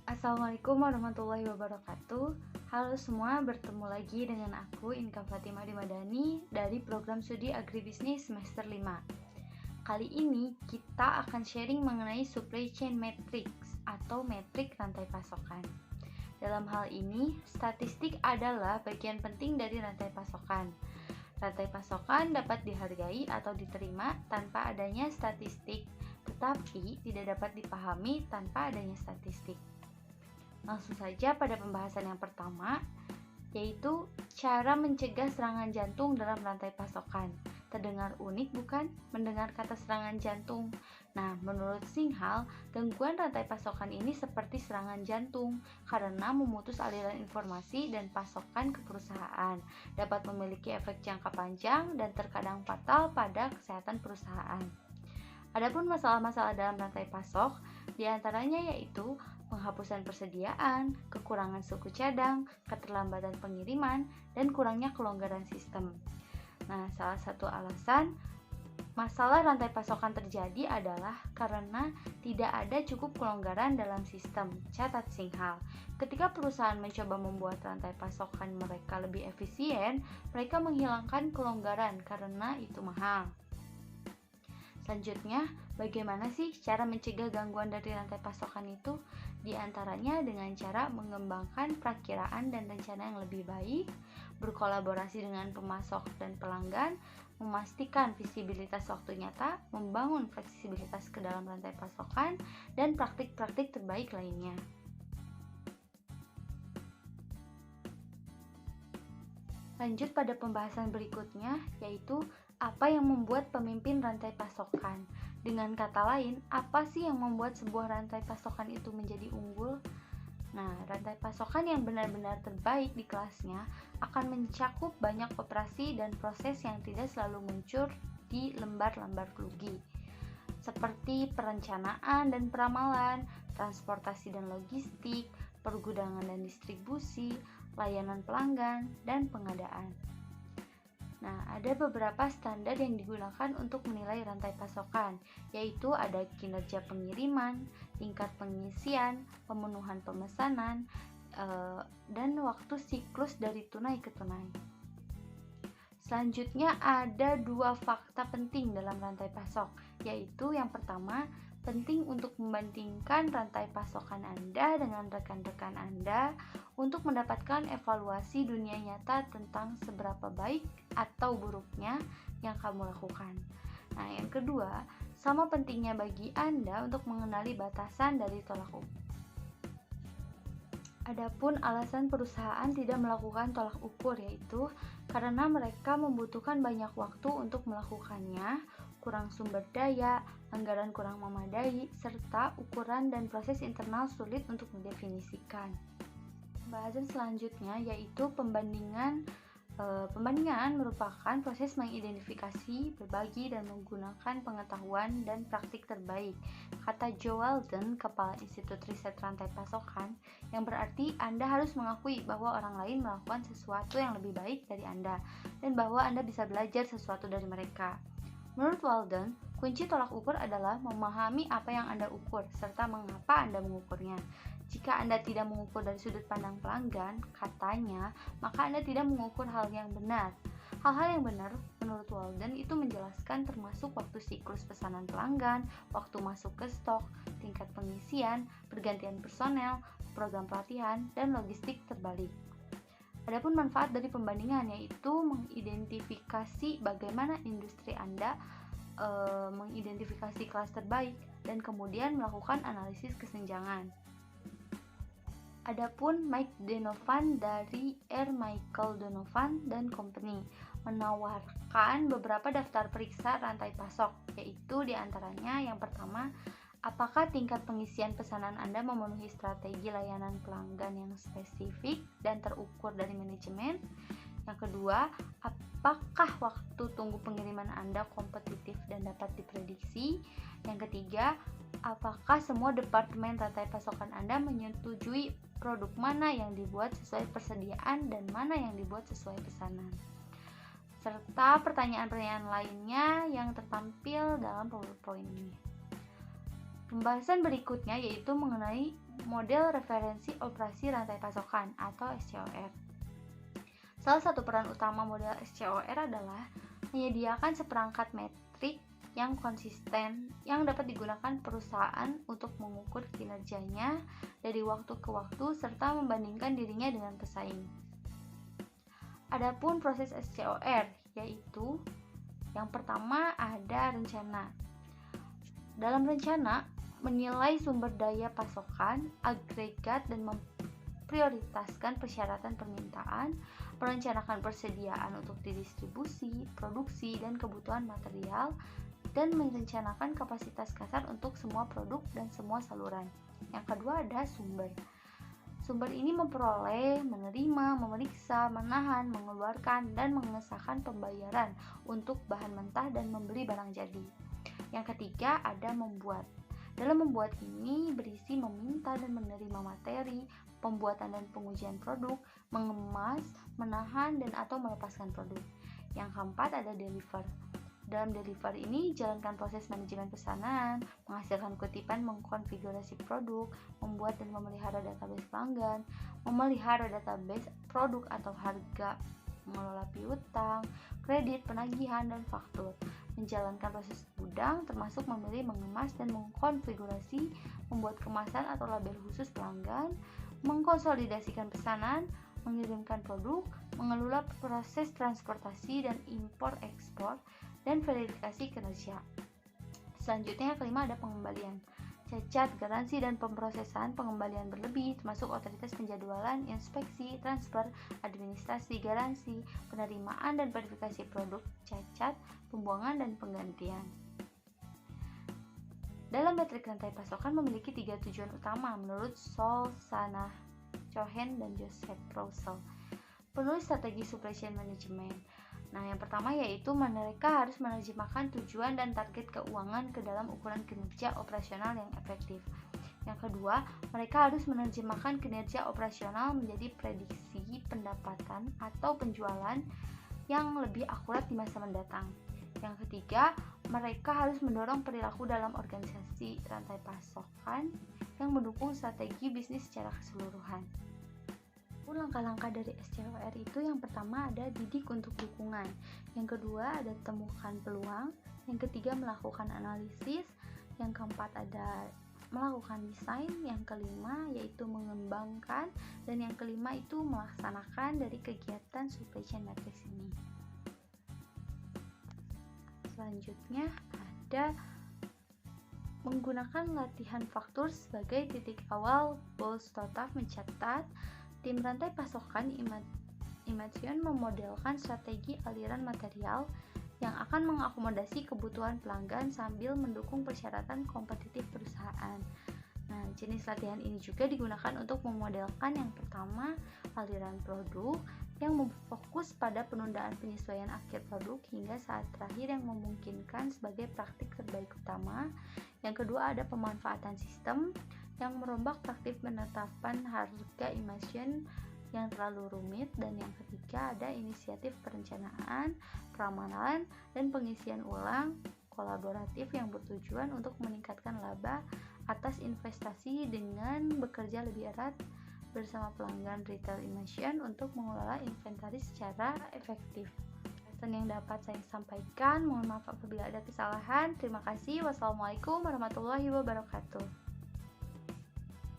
Assalamualaikum warahmatullahi wabarakatuh. Halo semua, bertemu lagi dengan aku Inka Fatimah Dimadani dari program studi Agribisnis semester 5. Kali ini kita akan sharing mengenai supply chain matrix atau metrik rantai pasokan. Dalam hal ini, statistik adalah bagian penting dari rantai pasokan. Rantai pasokan dapat dihargai atau diterima tanpa adanya statistik, tetapi tidak dapat dipahami tanpa adanya statistik. Langsung saja pada pembahasan yang pertama, yaitu cara mencegah serangan jantung dalam rantai pasokan. Terdengar unik bukan? Mendengar kata serangan jantung. Nah, menurut Singhal, gangguan rantai pasokan ini seperti serangan jantung karena memutus aliran informasi dan pasokan ke perusahaan. Dapat memiliki efek jangka panjang dan terkadang fatal pada kesehatan perusahaan. Adapun masalah-masalah dalam rantai pasok, diantaranya yaitu penghapusan persediaan, kekurangan suku cadang, keterlambatan pengiriman, dan kurangnya kelonggaran sistem. Nah, salah satu alasan masalah rantai pasokan terjadi adalah karena tidak ada cukup kelonggaran dalam sistem, catat Singhal. Ketika perusahaan mencoba membuat rantai pasokan mereka lebih efisien, mereka menghilangkan kelonggaran karena itu mahal. Selanjutnya, bagaimana sih cara mencegah gangguan dari rantai pasokan itu? Di antaranya dengan cara mengembangkan perakiraan dan rencana yang lebih baik, berkolaborasi dengan pemasok dan pelanggan, memastikan visibilitas waktu nyata, membangun fleksibilitas ke dalam rantai pasokan, dan praktik-praktik terbaik lainnya. Lanjut pada pembahasan berikutnya, yaitu apa yang membuat pemimpin rantai pasokan. Dengan kata lain, apa sih yang membuat sebuah rantai pasokan itu menjadi unggul? Nah, rantai pasokan yang benar-benar terbaik di kelasnya akan mencakup banyak operasi dan proses yang tidak selalu muncul di lembar-lembar klugi, seperti perencanaan dan peramalan, transportasi dan logistik, pergudangan dan distribusi, layanan pelanggan, dan pengadaan. Nah, ada beberapa standar yang digunakan untuk menilai rantai pasokan, yaitu ada kinerja pengiriman, tingkat pengisian, pemenuhan pemesanan, dan waktu siklus dari tunai ke tunai. Selanjutnya ada dua fakta penting dalam rantai pasok, yaitu yang pertama, penting untuk membandingkan rantai pasokan Anda dengan rekan-rekan Anda untuk mendapatkan evaluasi dunia nyata tentang seberapa baik atau buruknya yang kamu lakukan. Nah, yang kedua, sama pentingnya bagi Anda untuk mengenali batasan dari tolak ukur. Adapun alasan perusahaan tidak melakukan tolak ukur yaitu karena mereka membutuhkan banyak waktu untuk melakukannya, kurang sumber daya, anggaran kurang memadai, serta ukuran dan proses internal sulit untuk didefinisikan. Pembahasan selanjutnya yaitu pembandingan. Pembandingan merupakan proses mengidentifikasi, berbagi, dan menggunakan pengetahuan dan praktik terbaik, kata Joe Weldon, Kepala Institut Riset Rantai Pasokan, yang berarti Anda harus mengakui bahwa orang lain melakukan sesuatu yang lebih baik dari Anda, dan bahwa Anda bisa belajar sesuatu dari mereka. Menurut Weldon, kunci tolak ukur adalah memahami apa yang Anda ukur, serta mengapa Anda mengukurnya. Jika Anda tidak mengukur dari sudut pandang pelanggan, katanya, maka Anda tidak mengukur hal yang benar. Hal-hal yang benar, menurut Weldon, itu menjelaskan termasuk waktu siklus pesanan pelanggan, waktu masuk ke stok, tingkat pengisian, pergantian personel, program pelatihan, dan logistik terbalik. Adapun manfaat dari pembandingan yaitu mengidentifikasi bagaimana industri Anda mengidentifikasi kelas terbaik dan kemudian melakukan analisis kesenjangan. Adapun Mike Donovan dari R. Michael Donovan dan Company menawarkan beberapa daftar periksa rantai pasok, yaitu diantaranya yang pertama, apakah tingkat pengisian pesanan Anda memenuhi strategi layanan pelanggan yang spesifik dan terukur dari manajemen? Yang kedua, apakah waktu tunggu pengiriman Anda kompetitif dan dapat diprediksi? Yang ketiga, apakah semua departemen rantai pasokan Anda menyetujui produk mana yang dibuat sesuai persediaan dan mana yang dibuat sesuai pesanan? Serta pertanyaan-pertanyaan lainnya yang tertampil dalam PowerPoint ini. Pembahasan berikutnya yaitu mengenai model referensi operasi rantai pasokan atau SCOR. Salah satu peran utama model SCOR adalah menyediakan seperangkat metrik yang konsisten yang dapat digunakan perusahaan untuk mengukur kinerjanya dari waktu ke waktu serta membandingkan dirinya dengan pesaing. Adapun proses SCOR yaitu yang pertama ada rencana. Dalam rencana, menilai sumber daya pasokan, agregat dan memprioritaskan persyaratan permintaan, merencanakan persediaan untuk didistribusi, produksi, dan kebutuhan material, dan merencanakan kapasitas kasar untuk semua produk dan semua saluran. Yang kedua ada sumber. Sumber ini memperoleh, menerima, memeriksa, menahan, mengeluarkan, dan mengesahkan pembayaran untuk bahan mentah dan membeli barang jadi. Yang ketiga ada membuat. Dalam membuat ini berisi meminta dan menerima materi, pembuatan dan pengujian produk, mengemas, menahan, dan atau melepaskan produk. Yang keempat ada deliver. Dalam deliver ini, jalankan proses manajemen pesanan, menghasilkan kutipan, mengkonfigurasi produk, membuat dan memelihara database pelanggan, memelihara database produk atau harga, mengelola piutang, kredit, penagihan, dan faktur, menjalankan proses gudang, termasuk memilih, mengemas, dan mengkonfigurasi, membuat kemasan atau label khusus pelanggan, mengkonsolidasikan pesanan, mengirimkan produk, mengelola proses transportasi dan impor-ekspor, dan verifikasi kinerja. Selanjutnya yang kelima ada pengembalian. Cacat, garansi, dan pemrosesan pengembalian berlebih termasuk otoritas penjadwalan, inspeksi, transfer, administrasi, garansi, penerimaan dan verifikasi produk, cacat, pembuangan, dan penggantian. Dalam metrik rantai pasokan memiliki 3 tujuan utama menurut Sol, Sanah, Cohen, dan Joseph Prouzel, penulis strategi supply chain management. Nah, yang pertama yaitu mereka harus menerjemahkan tujuan dan target keuangan ke dalam ukuran kinerja operasional yang efektif. Yang kedua, mereka harus menerjemahkan kinerja operasional menjadi prediksi pendapatan atau penjualan yang lebih akurat di masa mendatang. Yang ketiga, mereka harus mendorong perilaku dalam organisasi rantai pasokan yang mendukung strategi bisnis secara keseluruhan. Langkah-langkah dari SCOR itu yang pertama ada didik untuk dukungan, yang kedua ada temukan peluang, yang ketiga melakukan analisis, yang keempat ada melakukan desain, yang kelima yaitu mengembangkan, dan yang kelima itu melaksanakan dari kegiatan supply chain matrix ini. Selanjutnya ada menggunakan latihan faktur sebagai titik awal. Bolstotaf mencatat tim rantai pasokan Imation memodelkan strategi aliran material yang akan mengakomodasi kebutuhan pelanggan sambil mendukung persyaratan kompetitif perusahaan. Nah, jenis latihan ini juga digunakan untuk memodelkan yang pertama aliran produk yang memfokus pada penundaan penyesuaian akhir produk hingga saat terakhir yang memungkinkan sebagai praktik terbaik utama. Yang kedua ada pemanfaatan sistem yang merombak praktik penetapan harga Imation yang terlalu rumit, dan yang ketiga ada inisiatif perencanaan, peramalan, dan pengisian ulang kolaboratif yang bertujuan untuk meningkatkan laba atas investasi dengan bekerja lebih erat bersama pelanggan retail Imation untuk mengelola inventaris secara efektif. Pesan yang dapat saya sampaikan, mohon maaf apabila ada kesalahan. Terima kasih. Wassalamualaikum warahmatullahi wabarakatuh.